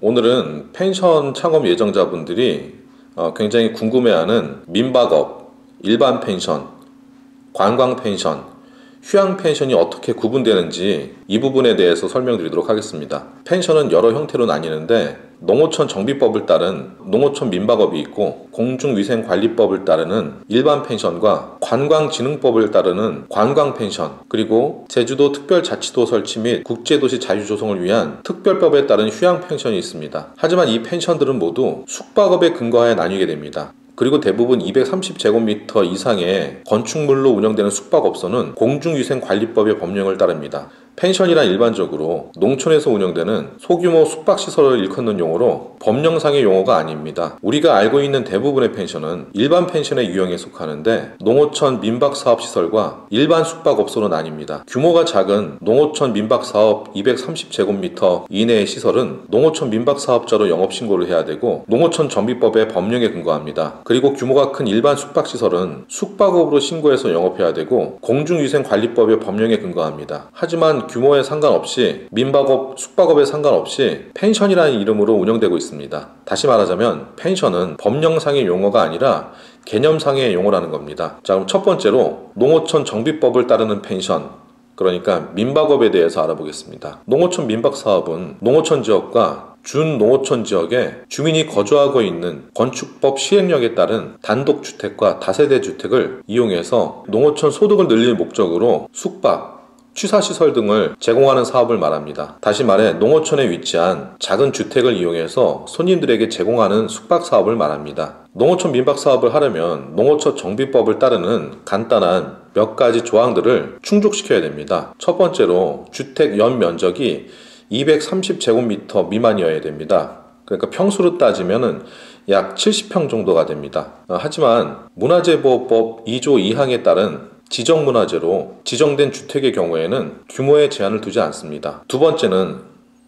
오늘은 펜션 창업 예정자분들이 굉장히 궁금해하는 민박업, 일반 펜션, 관광 펜션, 휴양 펜션이 어떻게 구분되는지 이 부분에 대해서 설명드리도록 하겠습니다. 펜션은 여러 형태로 나뉘는데 농어촌 정비법을 따른 농어촌 민박업이 있고, 공중위생관리법을 따르는 일반 펜션과 관광진흥법을 따르는 관광 펜션, 그리고 제주도 특별자치도 설치 및 국제도시 자유조성을 위한 특별법에 따른 휴양 펜션이 있습니다. 하지만 이 펜션들은 모두 숙박업에 근거하여 나뉘게 됩니다. 그리고 대부분 230제곱미터 이상의 건축물로 운영되는 숙박업소는 공중위생관리법의 법령을 따릅니다. 펜션이란 일반적으로 농촌에서 운영되는 소규모 숙박시설을 일컫는 용어로 법령상의 용어가 아닙니다. 우리가 알고 있는 대부분의 펜션은 일반 펜션의 유형에 속하는데, 농어촌 민박사업시설과 일반 숙박업소는 아닙니다. 규모가 작은 농어촌 민박사업 230제곱미터 이내의 시설은 농어촌 민박사업자로 영업신고를 해야 되고, 농어촌 정비법의 법령에 근거합니다. 그리고 규모가 큰 일반 숙박시설은 숙박업으로 신고해서 영업해야 되고, 공중위생관리법의 법령에 근거합니다. 하지만 규모에 상관없이, 민박업, 숙박업에 상관없이 펜션이라는 이름으로 운영되고 있습니다. 다시 말하자면 펜션은 법령상의 용어가 아니라 개념상의 용어라는 겁니다. 자, 그럼 첫 번째로 농어촌 정비법을 따르는 펜션, 그러니까 민박업에 대해서 알아보겠습니다. 농어촌 민박사업은 농어촌 지역과 준농어촌 지역에 주민이 거주하고 있는 건축법 시행령에 따른 단독주택과 다세대 주택을 이용해서 농어촌 소득을 늘릴 목적으로 숙박, 취사시설 등을 제공하는 사업을 말합니다. 다시 말해 농어촌에 위치한 작은 주택을 이용해서 손님들에게 제공하는 숙박사업을 말합니다. 농어촌 민박사업을 하려면 농어촌 정비법을 따르는 간단한 몇 가지 조항들을 충족시켜야 됩니다. 첫 번째로 주택 연면적이 230제곱미터 미만이어야 됩니다. 그러니까 평수로 따지면 약 70평 정도가 됩니다. 하지만 문화재보호법 2조 2항에 따른 지정문화재로 지정된 주택의 경우에는 규모에 제한을 두지 않습니다. 두 번째는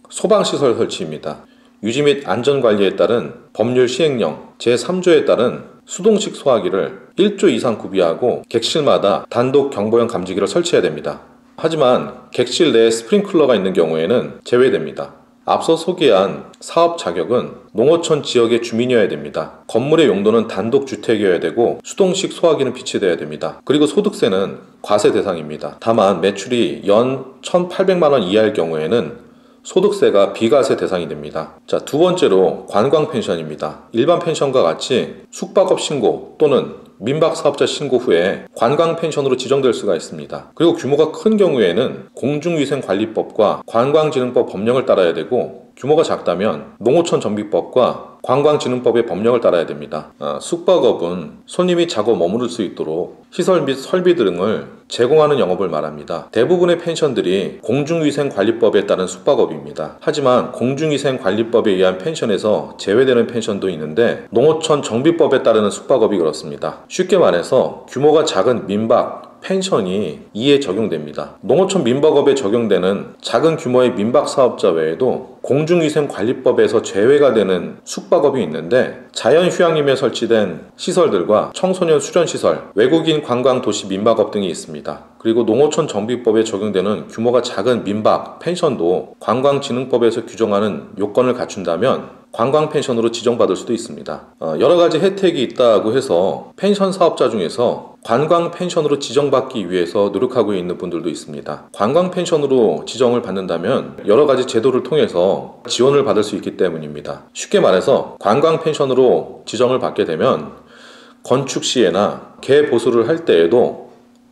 소방시설 설치입니다. 유지 및 안전관리에 따른 법률 시행령 제3조에 따른 수동식 소화기를 1조 이상 구비하고 객실마다 단독 경보형 감지기를 설치해야 됩니다. 하지만 객실 내에 스프링클러가 있는 경우에는 제외됩니다. 앞서 소개한 사업 자격은 농어촌 지역의 주민이어야 됩니다. 건물의 용도는 단독주택이어야 되고 수동식 소화기는 비치되어야 됩니다. 그리고 소득세는 과세 대상입니다. 다만 매출이 연 1,800만원 이하일 경우에는 소득세가 비과세 대상이 됩니다. 자, 두 번째로 관광 펜션입니다. 일반 펜션과 같이 숙박업 신고 또는 민박사업자 신고 후에 관광 펜션으로 지정될 수가 있습니다. 그리고 규모가 큰 경우에는 공중위생관리법과 관광진흥법 법령을 따라야 되고, 규모가 작다면 농어촌 정비법과 관광진흥법의 법령을 따라야 됩니다. 숙박업은 손님이 자고 머무를 수 있도록 시설 및 설비 등을 제공하는 영업을 말합니다. 대부분의 펜션들이 공중위생관리법에 따른 숙박업입니다. 하지만 공중위생관리법에 의한 펜션에서 제외되는 펜션도 있는데, 농어촌 정비법에 따르는 숙박업이 그렇습니다. 쉽게 말해서 규모가 작은 민박, 펜션이 이에 적용됩니다. 농어촌 민박업에 적용되는 작은 규모의 민박사업자 외에도 공중위생관리법에서 제외가 되는 숙박업이 있는데, 자연휴양림에 설치된 시설들과 청소년 수련시설, 외국인 관광도시 민박업 등이 있습니다. 그리고 농어촌 정비법에 적용되는 규모가 작은 민박, 펜션도 관광진흥법에서 규정하는 요건을 갖춘다면 관광 펜션으로 지정받을 수도 있습니다. 여러 가지 혜택이 있다고 해서 펜션 사업자 중에서 관광 펜션으로 지정받기 위해서 노력하고 있는 분들도 있습니다. 관광 펜션으로 지정을 받는다면 여러 가지 제도를 통해서 지원을 받을 수 있기 때문입니다. 쉽게 말해서 관광 펜션으로 지정을 받게 되면 건축 시에나 개보수를 할 때에도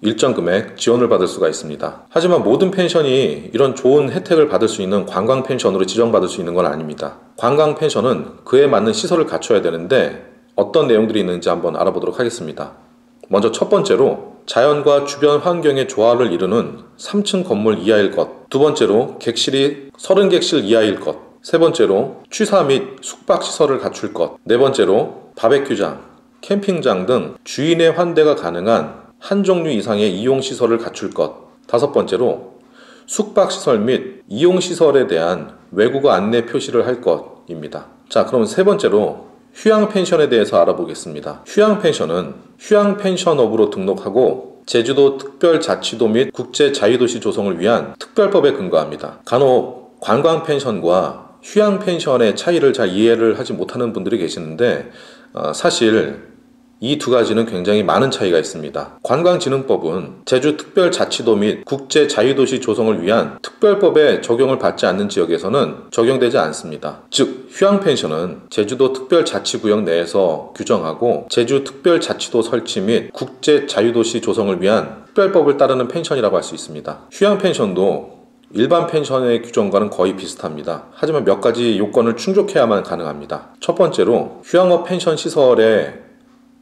일정 금액 지원을 받을 수가 있습니다. 하지만 모든 펜션이 이런 좋은 혜택을 받을 수 있는 관광 펜션으로 지정받을 수 있는 건 아닙니다. 관광 펜션은 그에 맞는 시설을 갖춰야 되는데, 어떤 내용들이 있는지 한번 알아보도록 하겠습니다. 먼저 첫 번째로 자연과 주변 환경의 조화를 이루는 3층 건물 이하일 것. 두 번째로 객실이 30객실 이하일 것. 세 번째로 취사 및 숙박시설을 갖출 것. 네 번째로 바베큐장, 캠핑장 등 주인의 환대가 가능한 한 종류 이상의 이용시설을 갖출 것. 다섯 번째로 숙박시설 및 이용시설에 대한 외국어 안내 표시를 할 것입니다. 자, 그럼 세 번째로 휴양펜션에 대해서 알아보겠습니다. 휴양펜션은 휴양펜션업으로 등록하고 제주도 특별자치도 및 국제자유도시 조성을 위한 특별법에 근거합니다. 간혹 관광펜션과 휴양 펜션의 차이를 잘 이해를 하지 못하는 분들이 계시는데 사실 이 두 가지는 굉장히 많은 차이가 있습니다. 관광진흥법은 제주특별자치도 및 국제자유도시 조성을 위한 특별법에 적용을 받지 않는 지역에서는 적용되지 않습니다. 즉 휴양펜션은 제주도 특별자치구역 내에서 규정하고 제주특별자치도 설치 및 국제자유도시 조성을 위한 특별법을 따르는 펜션이라고 할 수 있습니다. 휴양펜션도 일반 펜션의 규정과는 거의 비슷합니다. 하지만 몇 가지 요건을 충족해야만 가능합니다. 첫 번째로 휴양업 펜션 시설의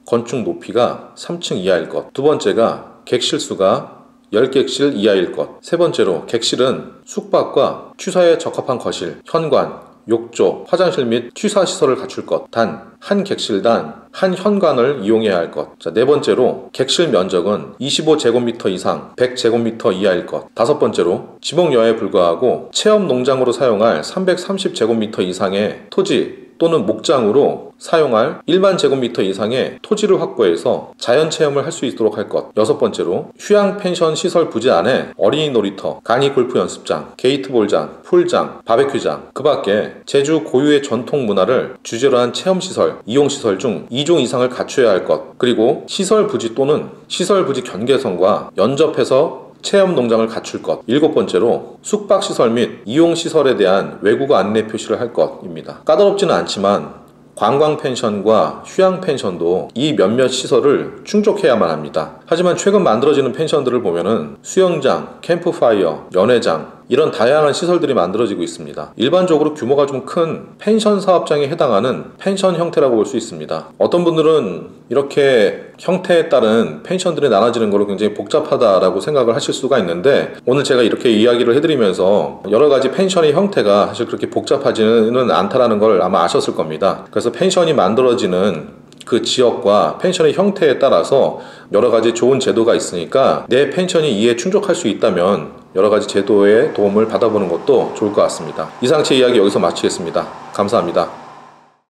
건축 높이가 3층 이하일 것. 두 번째가 객실 수가 10객실 이하일 것. 세 번째로 객실은 숙박과 취사에 적합한 거실, 현관, 욕조, 화장실 및 취사시설을 갖출 것. 단 한 객실당 한 현관을 이용해야 할 것. 네 번째로 객실 면적은 25제곱미터 이상 100제곱미터 이하일 것. 다섯 번째로 지목여에 불과하고 체험 농장으로 사용할 330제곱미터 이상의 토지 또는 목장으로 사용할 1만 제곱미터 이상의 토지를 확보해서 자연체험을 할 수 있도록 할 것. 여섯 번째로 휴양 펜션 시설 부지 안에 어린이 놀이터, 간이 골프 연습장, 게이트볼장, 풀장, 바베큐장, 그 밖에 제주 고유의 전통 문화를 주제로 한 체험시설, 이용시설 중 2종 이상을 갖춰야 할 것. 그리고 시설 부지 또는 시설 부지 경계선과 연접해서 체험 농장을 갖출 것. 일곱 번째로 숙박시설 및 이용시설에 대한 외국어 안내 표시를 할 것입니다. 까다롭지는 않지만 관광 펜션과 휴양 펜션도 이 몇몇 시설을 충족해야만 합니다. 하지만 최근 만들어지는 펜션들을 보면은 수영장, 캠프파이어, 연회장 이런 다양한 시설들이 만들어지고 있습니다. 일반적으로 규모가 좀 큰 펜션 사업장에 해당하는 펜션 형태라고 볼 수 있습니다. 어떤 분들은 이렇게 형태에 따른 펜션들이 나눠지는 것으로 굉장히 복잡하다라고 생각을 하실 수가 있는데 오늘 제가 이렇게 이야기를 해드리면서 여러 가지 펜션의 형태가 사실 그렇게 복잡하지는 않다라는 걸 아마 아셨을 겁니다. 그래서 펜션이 만들어지는 그 지역과 펜션의 형태에 따라서 여러 가지 좋은 제도가 있으니까 내 펜션이 이에 충족할 수 있다면 여러 가지 제도의 도움을 받아보는 것도 좋을 것 같습니다. 이상 제 이야기 여기서 마치겠습니다. 감사합니다.